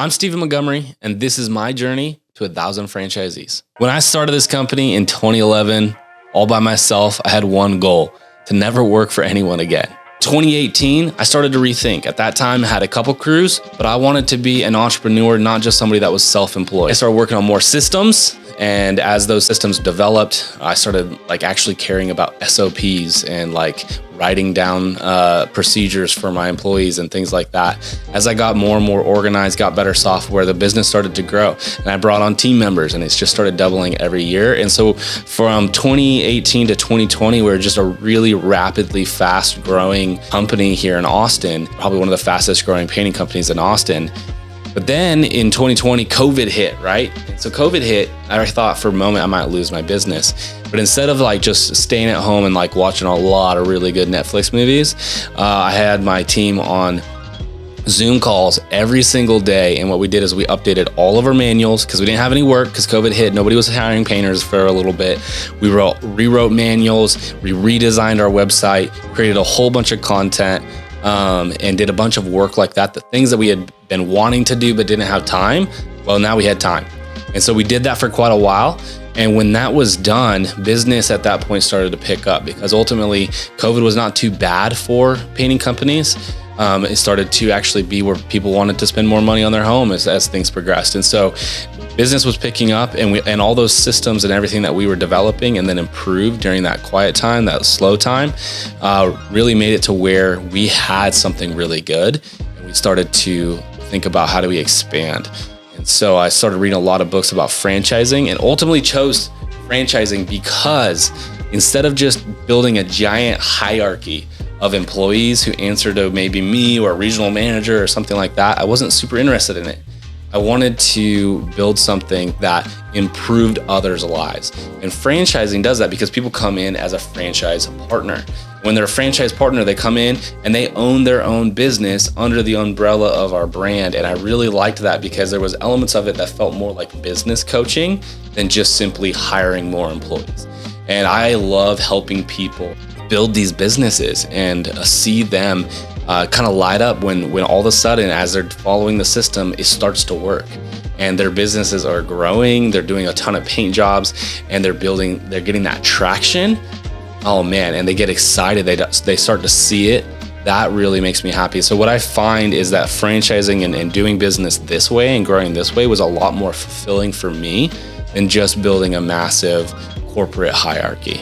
I'm Stephen Montgomery, and this is my journey to 1,000 franchisees. When I started this company in 2011, all by myself, I had one goal: to never work for anyone again. 2018, I started to rethink. At that time, I had a couple crews, but I wanted to be an entrepreneur, not just somebody that was self-employed. I started working on more systems, and as those systems developed, I started actually caring about SOPs and writing down procedures for my employees and things like that. As I got more and more organized, got better software, the business started to grow, and I brought on team members, and it's just started doubling every year. And so from 2018 to 2020, we were just a really rapidly fast growing company here in Austin, probably one of the fastest growing painting companies in Austin. But then in 2020, COVID hit, right? So COVID hit, I thought for a moment I might lose my business. But instead of just staying at home and watching a lot of really good Netflix movies, I had my team on Zoom calls every single day. And what we did is we updated all of our manuals because we didn't have any work because COVID hit. Nobody was hiring painters for a little bit. We rewrote manuals, we redesigned our website, created a whole bunch of content, and did a bunch of work like that. The things that we had been wanting to do but didn't have time, well, now we had time. And so we did that for quite a while. And when that was done, business at that point started to pick up because ultimately COVID was not too bad for painting companies. It started to actually be where people wanted to spend more money on their home as things progressed. And so business was picking up, and all those systems and everything that we were developing and then improved during that quiet time, that slow time, really made it to where we had something really good. And we started to think about how do we expand. And so I started reading a lot of books about franchising and ultimately chose franchising because instead of just building a giant hierarchy of employees who answer to maybe me or a regional manager or something like that, I wasn't super interested in it. I wanted to build something that improved others' lives. And franchising does that because people come in as a franchise partner. When they're a franchise partner, they come in and they own their own business under the umbrella of our brand. And I really liked that because there was elements of it that felt more like business coaching than just simply hiring more employees. And I love helping people build these businesses and see them kind of light up when all of a sudden, as they're following the system, it starts to work. And their businesses are growing, they're doing a ton of paint jobs, and they're getting that traction. Oh man, and they get excited, they start to see it. That really makes me happy. So what I find is that franchising and doing business this way and growing this way was a lot more fulfilling for me than just building a massive corporate hierarchy.